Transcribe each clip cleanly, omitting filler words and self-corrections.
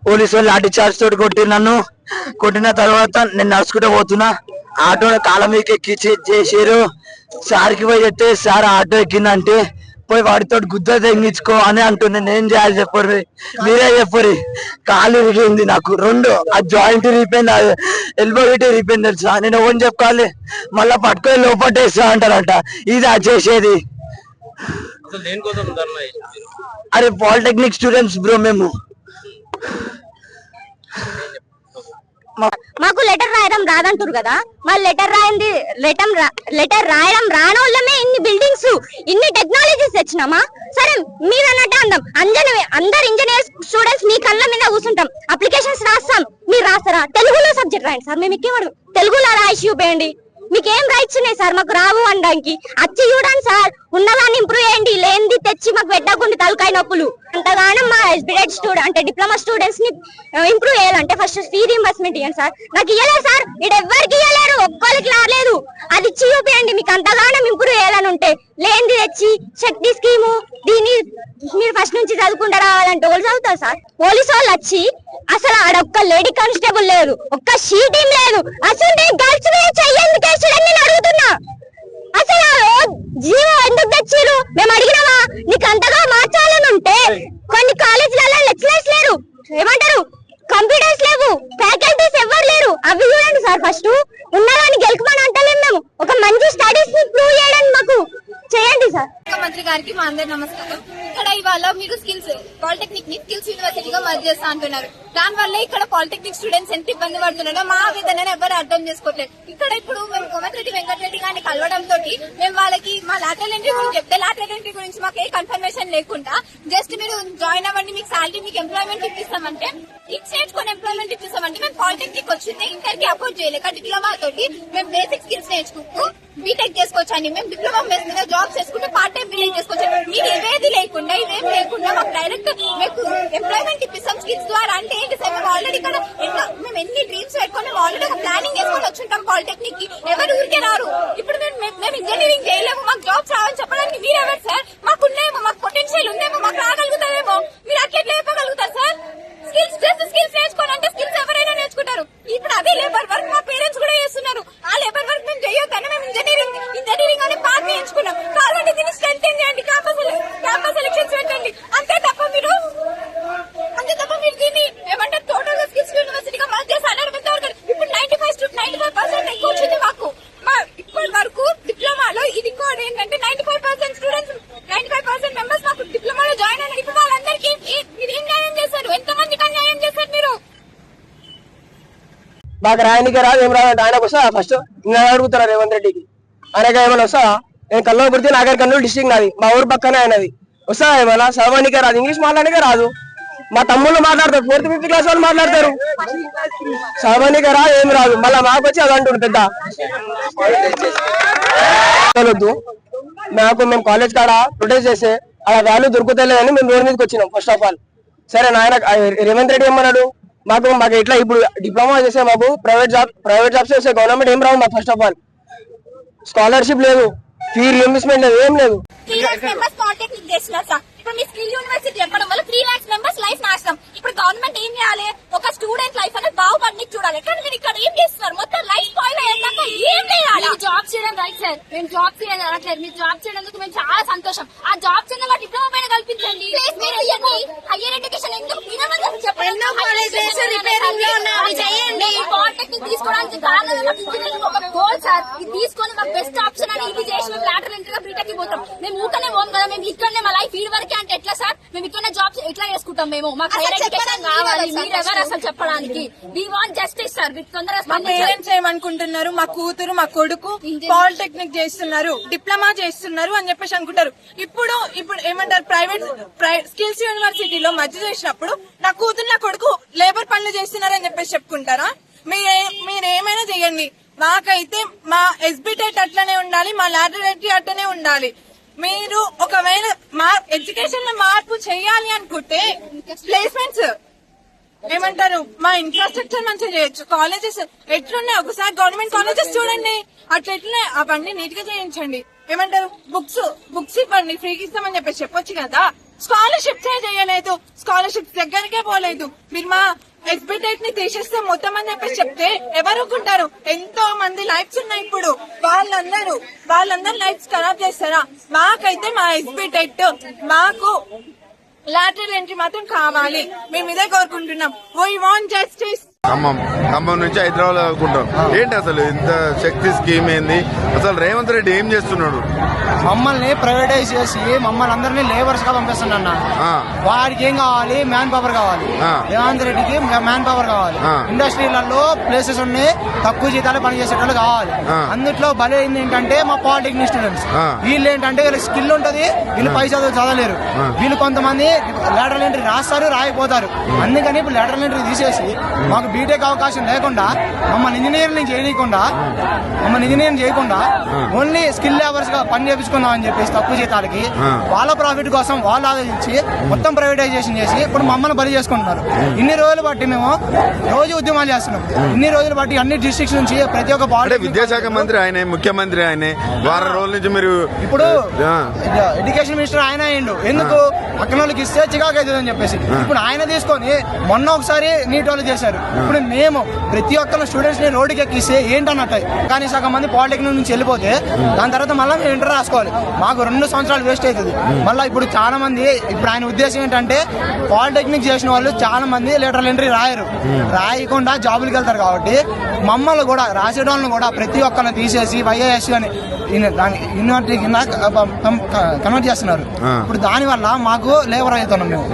Police వాళ్ళు lathi charge తోటి కొట్టిన తర్వాత నేను నడుచుకుంటూ పోతున్నా. ఆటో కాలం మీకు ఎక్కించి చేసారు. సార్కి పోయి చెప్తే సార్ ఆటో ఎక్కిందంటే పోయి వాడితో గుద్ద తెంగించుకో అని అంటుంది. నేను చేయాలి చెప్పరు, మీరే చెప్పరు. కాలు విరిగింది నాకు రెండు, ఆ జాయింట్ రిపోయింది, ఎల్బో గిట్ రిపోయింది తెలుసా. నేను ఓన్ చెప్పుకోవాలి, మళ్ళా పట్టుకొని లోపట్టేస్తా అంటారంట. ఇది అది చేసేది. అరే పాలిటెక్నిక్ స్టూడెంట్స్ బ్రో మేము. మాకు లెటర్ రాయడం రాదంటారు కదా, మరి లెటర్ రాయడం రానోళ్ళమే ఇన్ని బిల్డింగ్స్ ఇన్ని టెక్నాలజీస్ తెచ్చినామా? సరే మీరు అన్నట్టే అందాం, అందరు ఇంజనీర్ స్టూడెంట్స్ మీ కళ్ళ మీద కూర్చుంటాం, అప్లికేషన్స్ రాస్తాం. మీరు రాస్తారా? తెలుగులో సబ్జెక్ట్ రాయండి సార్, మేము ఎక్కేవాడు తెలుగులో రాసి చూపేయండి. మీకేం రైట్స్ ఉన్నాయి సార్ మాకు రావు అనడానికి? వచ్చి చూడండి సార్, ఉన్నదాన్ని ఇంప్రూవ్ చేయండి, లేనిది తెచ్చి మాకు పెట్టకుండా తలకాయ నొప్పులు. అంతగానో మా ఎస్బిటెడ్ స్టూడెంట్ అంటే డిప్లొమా స్టూడెంట్స్ ని ఇంప్రూవ్ చేయాలంటే ఫస్ట్ ఫీ రీయింబర్స్మెంట్ ఇవ్వండి సార్. నాకు ఇవ్వలేదు సార్, ఇక్కడ ఎవ్వరికి ఇవ్వలేరు, ఒక్కరికి రాలేదు. అది ఇచ్చి చూపియండి మీకు అంతగానో ఇంప్రూవ్ చేయాలని ఉంటే. లేనిది తెచ్చి శక్తి స్కీము దీన్ని మీరు ఫస్ట్ నుంచి చదువుకుంటూ రావాలంటే వాళ్ళు చదువుతారు సార్. పోలీసు వాళ్ళు వచ్చి అసలు ఆడొక్క లేడీ కానిస్టేబుల్ లేదు, ఒక్క షీటీం లేదు, అసలు గర్ల్స్ మీద చెయ్యందుకు నేను అడుగుతున్నా. అసలు జీవో ఎందుకు తెచ్చిరు? మేము అడిగినామా? నీకు అంతగా మార్చాలని ఉంటే కొన్ని కాలేజీలలో లెక్చరర్స్ లేరు, ఏమంటారు కంప్యూటర్స్ లేవు, ఫ్యాకల్టీస్ ఎవరు లేరు, అవి చూడండి సార్. ఫస్ట్ ఉన్నదాన్ని గెలుకమని అంటలేము మేము, ఒక మంచి స్టడీస్ ని ప్రూవ్ చేయడానికి మాకు చేయండి సార్. ముఖ్యమంత్రి గారికి మా అందరి నమస్కారం. ఇక్కడ ఇవాళ మీరు స్కిల్స్ పాలిటెక్నిక్ ని స్కిల్స్ యూనివర్సిటీగా మర్జ్ చేస్తా అంటున్నారు. దాని వల్ల ఇక్కడ పాలిటెక్నిక్ స్టూడెంట్స్ ఎంత ఇబ్బంది పడుతున్నారో మా ఆవేదనను ఎవరు అర్థం చేసుకోవట్లేదు. ఇక్కడ ఇప్పుడు మేము కోమటిరెడ్డి వెంకటరెడ్డి గారిని కలవడం తోటి మేము వాళ్ళకి మా లాటరల్ ఎంట్రీ గురించి చెప్తే, లాటరల్ ఎంట్రీ గురించి మాకు ఏ కన్ఫర్మేషన్ లేకుండా జస్ట్ మీరు జాయిన్ అవ్వండి, మీకు శాలరీ, మీకు ఎంప్లాయ్మెంట్ ఇప్పిస్తామంటే, ఇచ్చి నేర్చుకుని ఎంప్లాయ్మెంట్ ఇప్పిస్తామంటే, మేము పాలిటెక్నిక్ వచ్చింది ఇంటర్ కి అపోజ్ చేయలేక డిప్లొమా తోటి మేము బేసిక్ స్కిల్స్ నేర్చుకుంటూ బీటెక్ చేసుకోవచ్చండి. మేము డిప్లొమా బేస్ మీద జాబ్స్ చేసుకుంటే పార్ట్ టైం బీటెక్ చేసుకోవచ్చు. మీరు ఇవేది లేకుండా ఇవేం లేకుండా మాకు డైరెక్ట్ మీకు ఎంప్లాయ్మెంట్ ఇప్పిస్తాం స్కిల్స్ ద్వారా అంటే ఏంటి సార్? మేము ఆల్రెడీ ఇక్కడ మేము ఎన్ని డ్రీమ్స్ పెట్టుకుని మేము ఆల్రెడీ ఒక ప్లానింగ్ చేసుకుని వచ్చుంటాం పాలిటెక్నిక్ కి. ఎవరు ఊరికే రారు. ఇప్పుడు మేము ఇంజనీరింగ్ చేయలేము, మాకు జాబ్స్ రావని చెప్పడానికి మీరెవరు సార్? మాకున్నాయేమో, మాకు పొటెన్షియల్ ఉందేమో, మాకు రాగలుగుతారేమో, మీరు అట్లా చెప్పగలుగుతారు సార్? స్కిల్స్ నేర్చుకోవాలంటే స్కిల్స్ ఎవరైనా నేర్చుకుంటారు. ఇప్పుడు అదే లేబర్ వర్క్ మా పేరెంట్స్ కూడా చేస్తున్నారు. ఆ లేబర్ వర్క్ మేము చేయొద్దని మేము ఇంజనీరింగ్ అనే పార్ట్ ఎంచుకున్నాం. కాబట్టి దీన్ని స్ట్రెంత్ చేయండి, క్యాంపస్ సెలక్షన్స్ పెట్టండి. అంతే తప్ప మీరు దీన్ని ఏమంటారు టోటల్ గా స్కిల్స్ యూనివర్సిటీగా మర్జ్ చేసి అన్నారు. ఇప్పుడు 95% ఎక్కువ వచ్చింది మాకు. ఇప్పటి వరకు డిప్లొమాలో ఇది కూడా ఏంటంటే 95% స్టూడెంట్స్ 95% మెంబర్స్ మాకు డిప్లొమాలో జాయిన్ అయినారు. ఇప్పుడు వాళ్ళందరికీ మీరు ఏం న్యాయం చేశారు? ఎంతమందికి అన్యాయం చేశారు మీరు? మాకు రాయనికి రాదు, ఏం రాదు. ఆయనకు వస్తా ఫస్ట్ ఇంకా అడుగుతారా రేవంత్ రెడ్డికి? ఆయనకి ఏమైనా వస్తా? నేను కల్లో గుర్తి నాగర్ కర్నూలు డిస్ట్రిక్ట్ నాది, మా ఊరు పక్కనే ఆయనది. వస్తా ఏమైనా? చదవనికే రాదు, ఇంగ్లీష్ మాట్లాడనికే రాదు. మా తమ్ముళ్ళు మాట్లాడతారు, 4th 5th క్లాస్ వాళ్ళు మాట్లాడతారు. చదవనికే రాదు, ఏం రాదు. మళ్ళీ మాకు వచ్చి అది అంటుండు పెద్ద వద్దు. మేము కాలేజ్ కాడ ప్రొటెస్ట్ చేస్తే అలా వాల్యూ దొరుకుతలేదని మేము రోడ్ మీదకి వచ్చినాం. ఫస్ట్ ఆఫ్ ఆల్ సరే నాయన రేవంత్ రెడ్డి ఏమన్నాడు? మాకు ఇట్లా ఇప్పుడు డిప్లొమా చేసే మాకు ప్రైవేట్ జాబ్స్ చేసే గవర్నమెంట్ ఏం రావు మాకు. ఫస్ట్ ఆఫ్ ఆల్ స్కాలర్షిప్ లేదు, ఫీ రియంబర్స్మెంట్ లేదు, ఏం లేదు. 3 lakhs members పాలిటెక్నిక్ చేస్తున్నారు సార్. ఇప్పుడు మీ స్కిల్ యూనివర్సిటీ చెప్పడం వల్ల 3 lakhs members లైఫ్ నాశనం. ఇప్పుడు గవర్నమెంట్ ఏం చేయాలి? ఒక స్టూడెంట్ లైఫ్ అనేది బాగుపడికి చూడాలి. కానీ మీరు ఇక్కడ ఏం చేస్తున్నారు? మొత్తం లైఫ్ స్పాయిల్ అయ్యాక ఏం చేయాలి? జాబ్ చేయడం రైట్ సార్, మేము జాబ్ చేయడం అనట్లేదు. మీరు జాబ్ చేయడానికి మేము చాలా సంతోషం. ఆ జాబ్ చేయడం మా డిప్లొమా పైన కల్పించండి. హైయర్ ఎడ్యుకేషన్ ఎందుకు చెప్పండి? పాలిటెక్నిక్ తీసుకోవడానికి కారణం ఒక గోల్ సార్. ఇది తీసుకొని మాకు బెస్ట్ ఆప్షన్ అని ఇది చేసి మేము లాటరల్ ఎంట్రీగా బీటెక్ పోతాం. మేము ఊకనే పోం కదా, మేము ఇక్కడనే మా లైఫ్ ఈ వరకే అంటే ఎట్లా సార్? మేము ఇక్కడనే జాబ్స్ ఎట్లా చేసుకుంటాం? మేము మాకు హైయర్ ఎడ్యుకేషన్ కావాలి. మీరు ఎవరు అసలు చెప్పడానికి? We want justice sir. మీరు తొందరగా పేరెంట్స్ ఏమనుకుంటున్నారు? మా కూతురు మా కొడుకు పాలిటెక్నిక్ చేస్తున్నారు, డిప్లొమా చేస్తున్నారు అని చెప్పేసి అనుకుంటారు. ఇప్పుడు ఏమంటారు? ప్రైవేట్ స్కిల్స్ యూనివర్సిటీలో మధ్య చేసినప్పుడు నా కూతురు నా కొడుకు లేబర్ పనులు చేస్తున్నారని చెప్పేసి చెప్పుకుంటారా? మీరేమైనా చేయండి, మాకైతే మా ఎస్బిటెట్ అట్లనే ఉండాలి, మా లాటరల్ అట్లనే ఉండాలి. మీరు ఒకవేళ మా ఎడ్యుకేషన్ లో మార్పు చేయాలి అనుకుంటే ప్లేస్మెంట్స్ ఏమంటారు? మా ఇన్ఫ్రాస్ట్రక్చర్ మంచిగా చేయొచ్చు. కాలేజెస్ ఎట్లున్నాయి ఒకసారి గవర్నమెంట్ కాలేజెస్ చూడండి, అట్లా ఎట్లున్నాయి అవన్నీ నీట్ గా చేయించండి. ఏమంటారు బుక్స్ ఇవ్వండి ఫ్రీకి ఇస్తామని చెప్పొచ్చు కదా. స్కాలర్షిప్స్ చేయలేదు, స్కాలర్షిప్స్ దగ్గరికే పోలేదు. మీరు మా ఎస్బిటెక్ ని తీసేస్తే మొత్తం అని చెప్తే ఎవరు ఊరుకుంటారు? ఎంతో మంది లైఫ్స్ ఉన్నాయి ఇప్పుడు. వాళ్ళందరూ లైఫ్స్ ఖరాబ్ చేస్తారా? మాకైతే మా ఎస్బిటెక్ మాకు లాటరల్ ఎంట్రీ మాత్రం కావాలి. మేము ఇదే కోరుకుంటున్నాం. We want justice. ఖమ్మం నుంచి హైదరాబాద్ అనుకుంటాం. ఏంటి అసలు ఇంత శక్తి స్కీమ్ ఏంది? అసలు రేవంత్ రెడ్డి ఏం చేస్తున్నాడు? మమ్మల్ని ప్రైవేటైజ్ చేసి మమ్మల్ని అందరినీ లేబర్స్ గా పంపిస్తున్నా. వాడికి ఏం కావాలి? మ్యాన్ పవర్ కావాలి. రేవంత్ రెడ్డికి మ్యాన్ పవర్ కావాలి. ఇండస్ట్రీలలో ప్లేసెస్ ఉన్నాయి, తక్కువ జీతాలు పనిచేసేటోళ్ళు కావాలి. అందుట్లో బలి ఏంటంటే మా పాలిటెక్నిక్ స్టూడెంట్స్. వీళ్ళు ఏంటంటే వీళ్ళకి స్కిల్ ఉంటది, వీళ్ళు పై చదవలేరు. వీళ్ళు కొంతమంది లేటరల్ ఎంట్రీ రాస్తారు, రాయిపోతారు. అందుకని ఇప్పుడు లేటరల్ ఎంట్రీ తీసేసి మాకు బీటెక్ అవకాశం లేకుండా మమ్మల్ని ఇంజనీరింగ్ చేయకుండా ఓన్లీ స్కిల్ లేబర్స్ గా పని చేపించుకుందాం అని చెప్పేసి తక్కువ జీతాలకి వాళ్ళ ప్రాఫిట్ కోసం వాళ్ళు ఆలోచించి మొత్తం ప్రైవేటైజేషన్ చేసి ఇప్పుడు మమ్మల్ని బలి చేసుకుంటున్నారు. ఇన్ని రోజులు బట్టి మేము రోజు ఉద్యమాలు చేస్తున్నాం. ఇన్ని రోజులు బట్టి అన్ని డిస్ట్రిక్ట్స్ నుంచి ప్రతి ఒక్క విద్యాశాఖ మంత్రి ఆయనే, ముఖ్యమంత్రి ఆయనే. వారం రోజుల నుంచి మీరు ఇప్పుడు ఎడ్యుకేషన్ మినిస్టర్ ఆయన అయ్యిండు. ఎందుకు? పక్కన వాళ్ళకి ఇస్తే చికాకు అవుతుంది అని చెప్పేసి ఇప్పుడు ఆయన తీసుకొని మొన్న ఒకసారి నీట్ వాళ్ళు చేశారు. ఇప్పుడు మేము ప్రతి ఒక్క స్టూడెంట్స్ ని రోడ్డుకి ఎక్కిస్తే ఏంటన్నట్టు. కానీ సగం మంది పాలిటెక్నిక్ నుంచి వెళ్ళిపోతే దాని తర్వాత మళ్ళీ మేము ఇంటర్ రాసుకోవాలి. మాకు 2 సంవత్సరాలు వేస్ట్ అవుతుంది. మళ్ళీ ఇప్పుడు చాలా మంది ఇప్పుడు ఆయన ఉద్దేశం ఏంటంటే పాలిటెక్నిక్ చేసిన వాళ్ళు చాలా మంది లేటరల్ ఎంట్రీ రాయకుండా జాబులకి వెళ్తారు. కాబట్టి మమ్మల్ని కూడా రాసేటోళ్ళని కూడా ప్రతి ఒక్కరిని తీసేసి వైఏఎస్ అని యూనివర్సిటీ కింద కన్వర్ట్ చేస్తున్నారు. ఇప్పుడు దాని వల్ల మాకు లేబర్ అవుతున్నాం.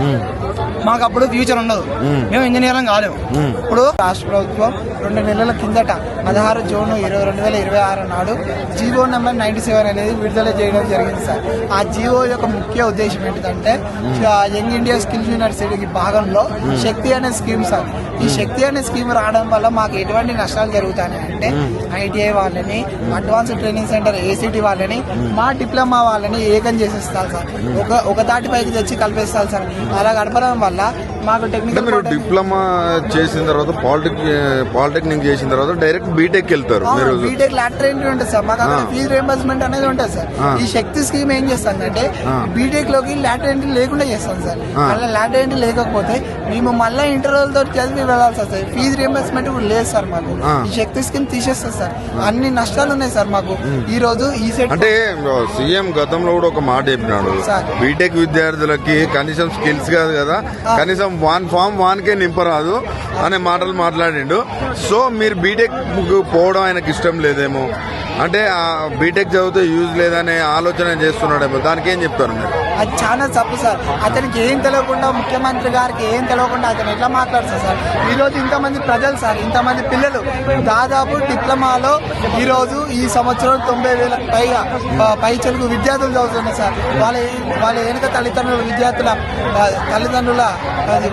మాకు అప్పుడు ఫ్యూచర్ ఉండదు. మేము ఇంజనీరింగ్ కాలేము. ఇప్పుడు రాష్ట్ర ప్రభుత్వం 2 నెలల కిందట 16 జూన్ 2026 నాడు జీవో నెంబర్ 97 అనేది విడుదల చేయడం జరిగింది సార్. ఆ జీవో యొక్క ముఖ్య ఉద్దేశం ఏంటంటే యంగ్ ఇండియా స్కిల్స్ యూనివర్సిటీకి భాగంలో శక్తి అనే స్కీమ్ సార్. ఈ శక్తి అనే స్కీమ్ రావడం వల్ల మాకు ఎటువంటి నష్టాలు జరుగుతాయి అంటే ఐటీఐ వాళ్ళని, అడ్వాన్స్ ట్రైనింగ్ సెంటర్ ఏసీటీ వాళ్ళని, మా డిప్లొమా వాళ్ళని ఏకం చేసేస్తారు సార్. ఒక తాటిపైకి తెచ్చి కలిపేస్తారు సార్. అలా గడపడం వల్ల మాకు టెక్నికల్ డిప్లొమా చేసిన తర్వాత పాలిటెక్నిక్ చేసిన తర్వాత డైరెక్ట్ బీటెక్ వెళ్తారు. బీటెక్ లాటరల్ ఎంట్రీ ఉంటుంది సార్. మాకు అక్కడ ఫీజు రియంబర్స్మెంట్ అనేది ఉంటుంది సార్. ఈ శక్తి స్కీమ్ ఏం చేస్తుందంటే బీటెక్ లోకి లాటరల్ ఎంట్రీ లేకుండా చేస్తాం సార్. అలా లాటరల్ ఎంట్రీ లేకపోతే మేము మళ్ళీ ఇంటర్వ్యూలతో చదివి వెళ్ళాల్సి వస్తుంది. ఫీజు రియంబర్స్మెంట్ లేదు సార్ మాకు. ఈ శక్తి స్కీమ్ తీసేస్తారు సార్. అన్ని నష్టాలు ఉన్నాయి సార్ మాకు. ఈ రోజు ఈ సెట్ అంటే సీఎం గతంలో కూడా ఒక మాట చెప్పినాడు, బీటెక్ విద్యార్థులకి కనీసం స్కిల్స్ కాదు కదా, కనీసం 1 ఫామ్ 1కే నింపరాదు అనే మాటలు మాట్లాడిండు. సో మీరు బీటెక్ పోవడం ఆయనకి ఇష్టం లేదేమో, అంటే బీటెక్ చదివితే యూజ్ లేదనే ఆలోచన చేస్తున్నాడేమో. దానికి ఏం చెప్తారు మీరు? అది చాలా తప్పు సార్. అతనికి ఏం తెలియకుండా, ముఖ్యమంత్రి గారికి ఏం తెలియకుండా అతను ఎట్లా మాట్లాడతారు సార్? ఈ రోజు ఇంతమంది ప్రజలు సార్, ఇంతమంది పిల్లలు దాదాపు డిప్లొమాలో ఈ రోజు ఈ సంవత్సరం 90,000కు పై చెలుగు విద్యార్థులు చదువుతున్నారు సార్. వాళ్ళ వెనుక విద్యార్థుల తల్లిదండ్రుల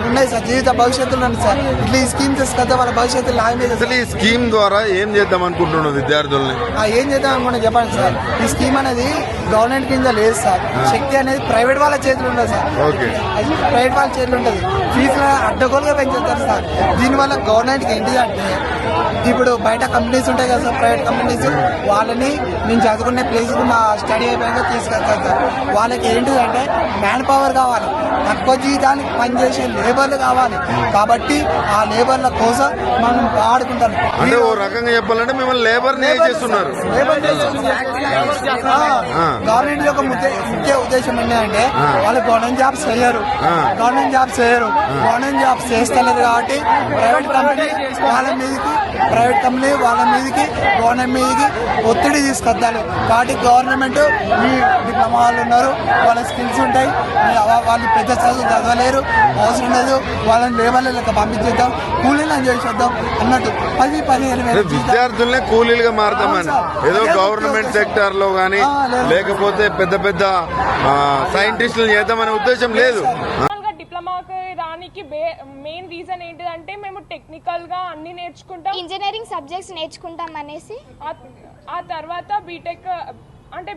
ఉన్నాయి సార్, జీవిత భవిష్యత్తులు ఉంది సార్. ఇట్లా ఈ స్కీమ్ తీసుకొస్తే వాళ్ళ భవిష్యత్తు లాగలేదు. అసలు ఈ స్కీమ్ ద్వారా ఏం చేద్దాం అనుకుంటున్నాం విద్యార్థుల్ని? ఏం చేద్దాం అనుకున్నా చెప్పండి సార్. ఈ స్కీమ్ అనేది గవర్నమెంట్ కింద లేదు సార్. శక్తి అనేది ప్రైవేట్ వాళ్ళ చేతులు ఉంటుంది సార్. అది ప్రైవేట్ వాళ్ళ చేతులు ఉంటుంది. ఫీజులు అడ్డగోలుగా పెంచుతారు సార్. దీనివల్ల గవర్నమెంట్కి ఏంటిదంటే ఇప్పుడు బయట కంపెనీస్ ఉంటాయి కదా సార్, ప్రైవేట్ కంపెనీస్, వాళ్ళని మేము చదువుకునే ప్లేస్కి మా స్టడీ అయిపోయాక తీసుకెళ్తారు సార్. వాళ్ళకి ఏంటిదంటే మ్యాన్ పవర్ కావాలి, తక్కువ జీతానికి పనిచేసే లేబర్లు కావాలి. కాబట్టి ఆ లేబర్ల కోసం మనం ఆడుకుంటాం. అంటే ఓ రకంగా చెప్పాలంటే మిమ్మల్ని లేబర్ చేస్తున్నారు. గవర్నమెంట్ యొక్క ముఖ్య ఉద్దేశం ఏంటంటే వాళ్ళు గవర్నమెంట్ జాబ్స్ చేయరు. గవర్నమెంట్ జాబ్స్ చేస్తలేదు కాబట్టి ప్రైవేట్ కంపెనీ వాళ్ళ మీదకి గవర్నమెంట్ మీదకి ఒత్తిడి తీసుకొద్దాలి. కాబట్టి గవర్నమెంట్ మీ డిప్లొమా వాళ్ళు ఉన్నారు, వాళ్ళ స్కిల్స్ ఉంటాయి, వాళ్ళు పెద్ద చదువు చదవలేరు, అవసరం లేదు, వాళ్ళని లేబర్ల లెక్క పంపించేద్దాం, కూలీలను చేసేద్దాం అన్నట్టు 10-15 విద్యార్థులనే కూలీలుగా మారుతామని ఏదో గవర్నమెంట్ సెక్టార్ లో గానీ లేకపోతే పెద్ద పెద్ద సైంటిస్టులు చేద్దామనే ఉద్దేశం లేదు. డిప్లొమాకి రానికి మెయిన్ రీజన్ ఏంటిదంటే మేము టెక్నికల్ గా అన్ని నేర్చుకుంటాం, ఇంజనీరింగ్ సబ్జెక్ట్స్ నేర్చుకుంటాం అనేసి. ఆ తర్వాత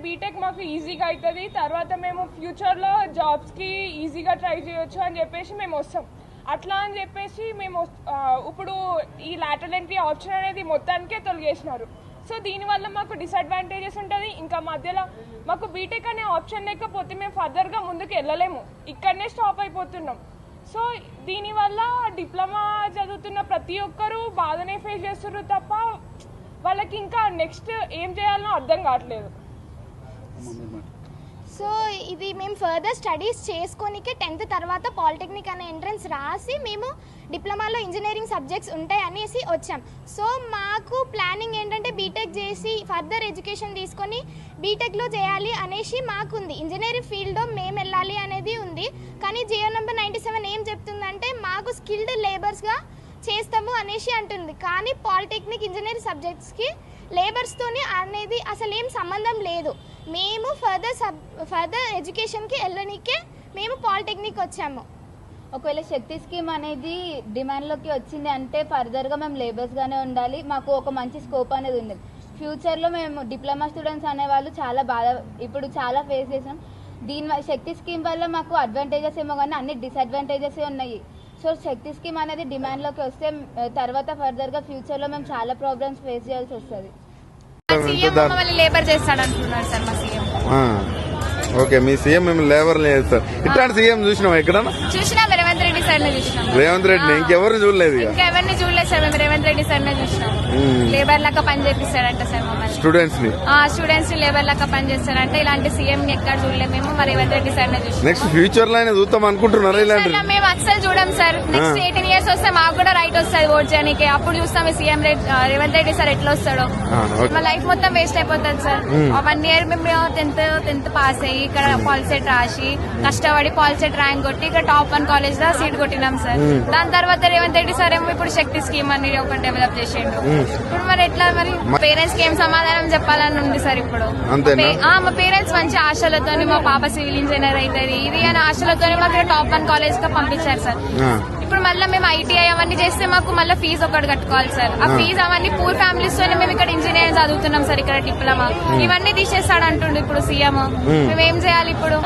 బీటెక్ మాకు ఈజీగా అవుతుంది. తర్వాత మేము ఫ్యూచర్ లో జాబ్స్ కి ఈజీగా ట్రై చేయొచ్చు అని చెప్పేసి మేము వస్తాం. అట్లా అని చెప్పేసి మేము ఇప్పుడు ఈ లాటరల్ ఎంట్రీ ఆప్షన్ అనేది మొత్తానికే తొలగేసినారు. సో దీనివల్ల మాకు డిసడ్వాంటేజెస్ ఉంటుంది. ఇంకా మధ్యలో మాకు బీటెక్ అనే ఆప్షన్ లేకపోతే మేము ఫర్దర్గా ముందుకు వెళ్ళలేము, ఇక్కడనే స్టాప్ అయిపోతున్నాం. సో దీనివల్ల డిప్లొమా చదువుతున్న ప్రతి ఒక్కరూ బాధనే ఫేస్ చేస్తున్నారు తప్ప వాళ్ళకి ఇంకా నెక్స్ట్ ఏం చేయాలనో అర్థం కావట్లేదు. సో ఇది మేము ఫర్దర్ స్టడీస్ చేసుకోనికే 10th తర్వాత పాలిటెక్నిక్ అనే ఎంట్రన్స్ రాసి మేము డిప్లొమాలో ఇంజనీరింగ్ సబ్జెక్ట్స్ ఉంటాయి అనేసి వచ్చాం. సో మాకు ప్లానింగ్ ఏంటంటే బీటెక్ చేసి ఫర్దర్ ఎడ్యుకేషన్ తీసుకొని బీటెక్లో చేయాలి అనేసి మాకుంది. ఇంజనీరింగ్ ఫీల్డ్లో మేము వెళ్ళాలి అనేది ఉంది. కానీ జియో నెంబర్ 97 ఏం చెప్తుందంటే మాకు స్కిల్డ్ లేబర్స్గా చేస్తాము అనేసి అంటుంది. కానీ పాలిటెక్నిక్ ఇంజనీరింగ్ సబ్జెక్ట్స్కి లేబర్స్తోని అనేది అసలు ఏం సంబంధం లేదు. మేము ఫర్దర్ ఎడ్యుకేషన్కి వెళ్ళడానికే మేము పాలిటెక్నిక్ వచ్చాము. ఒకవేళ శక్తి స్కీమ్ అనేది డిమాండ్లోకి వచ్చింది అంటే ఫర్దర్గా మేము లేబర్స్గానే ఉండాలి, మాకు ఒక మంచి స్కోప్ అనేది ఉంది. ఫ్యూచర్లో మేము డిప్లొమా స్టూడెంట్స్ అనేవాళ్ళు ఇప్పుడు చాలా ఫేస్ చేసాం. శక్తి స్కీమ్ వల్ల మాకు అడ్వాంటేజెస్ ఏమో కానీ అన్ని డిసడ్వాంటేజెస్ ఉన్నాయి. సో శక్తి స్కీమ్ అనేది డిమాండ్లోకి వస్తే తర్వాత ఫర్దర్గా ఫ్యూచర్లో మేము చాలా ప్రాబ్లమ్స్ ఫేస్ చేయాల్సి వస్తుంది. సీఎం మమ్మల్ని లేబర్ చేస్తాడు అంటున్నారు సార్ మా సీఎం. ఓకే, మీ సీఎం మేము లేబర్ లేదు సార్. ఇట్లాంటి సీఎం చూసినాం ఎక్కడ? చూసినాం, రేవంత్ రెడ్డి సార్ ని చూసినాం. రేవంత్ రెడ్డి ఇంకెవరిని చూడలేదు. ఇంకెవరిని చూడలేదు సార్, మేము రేవంత్ రెడ్డి సార్ నే చూసినాం. లేబర్ లాగా పని చేపిస్తాడంట సార్ మమ్మల్ని. స్టూడెంట్స్ ని లేబర్ లాగా పని చేస్తారంటే ఇలాంటి సీఎం ని ఎక్కడ చూడలేదు మేము. మరి రేవంత్ రెడ్డి సార్ నే చూసినాం. నెక్స్ట్ ఫ్యూచర్ లో అయినా చూద్దాం అనుకుంటున్నారా? ఇలాంటి మేము అస్సలు చూడం సార్. నెక్స్ట్ 18 years వస్తే మాకు కూడా రైట్ వస్తుంది ఓట్ చేయడానికి. అప్పుడు చూస్తాం సీఎం రేవంత్ రెడ్డి సార్ ఎట్లా వస్తాడో. మా లైఫ్ మొత్తం వేస్ట్ అయిపోతుంది సార్. 1 year మేము 10th పాస్ అయ్యి ఇక్కడ పాలిసెట్ రాసి కష్టపడి పాలిసెట్ ర్యాంక్ కొట్టి ఇక్కడ టాప్ 1 కాలేజ్ లో సీట్ కొట్టినాం సార్. దాని తర్వాత రేవంత్ రెడ్డి సార్ ఏమో ఇప్పుడు శక్తి స్కీమ్ అని ఒకటి డెవలప్ చేసిండు. ఇప్పుడు మరి ఎట్లా? మరి పేరెంట్స్ కి ఏం సమాధానం చెప్పాలని ఉంది సార్. ఇప్పుడు మా పేరెంట్స్ మంచి ఆశలతో మా పాప సివిల్ ఇంజనీర్ అవుతుంది ఇది అని ఆశలతో మాకు టాప్ 1 కాలేజ్ గా పంపించారు సార్. ఇప్పుడు మళ్ళీ మేము ఐటీఐ అవన్నీ చేస్తే మాకు మళ్ళీ ఫీజు ఒకటి కట్టుకోవాలి సార్. ఆ ఫీజు అవన్నీ పూర్ ఫ్యామిలీస్ తోనే మేము ఇక్కడ ఇంజనీరింగ్ చదువుతున్నాం సార్. ఇక్కడ డిప్లొమా ఇవన్నీ తీసేస్తాడు అంటుండు ఇప్పుడు సీఎం. మేమేం చేయాలి ఇప్పుడు?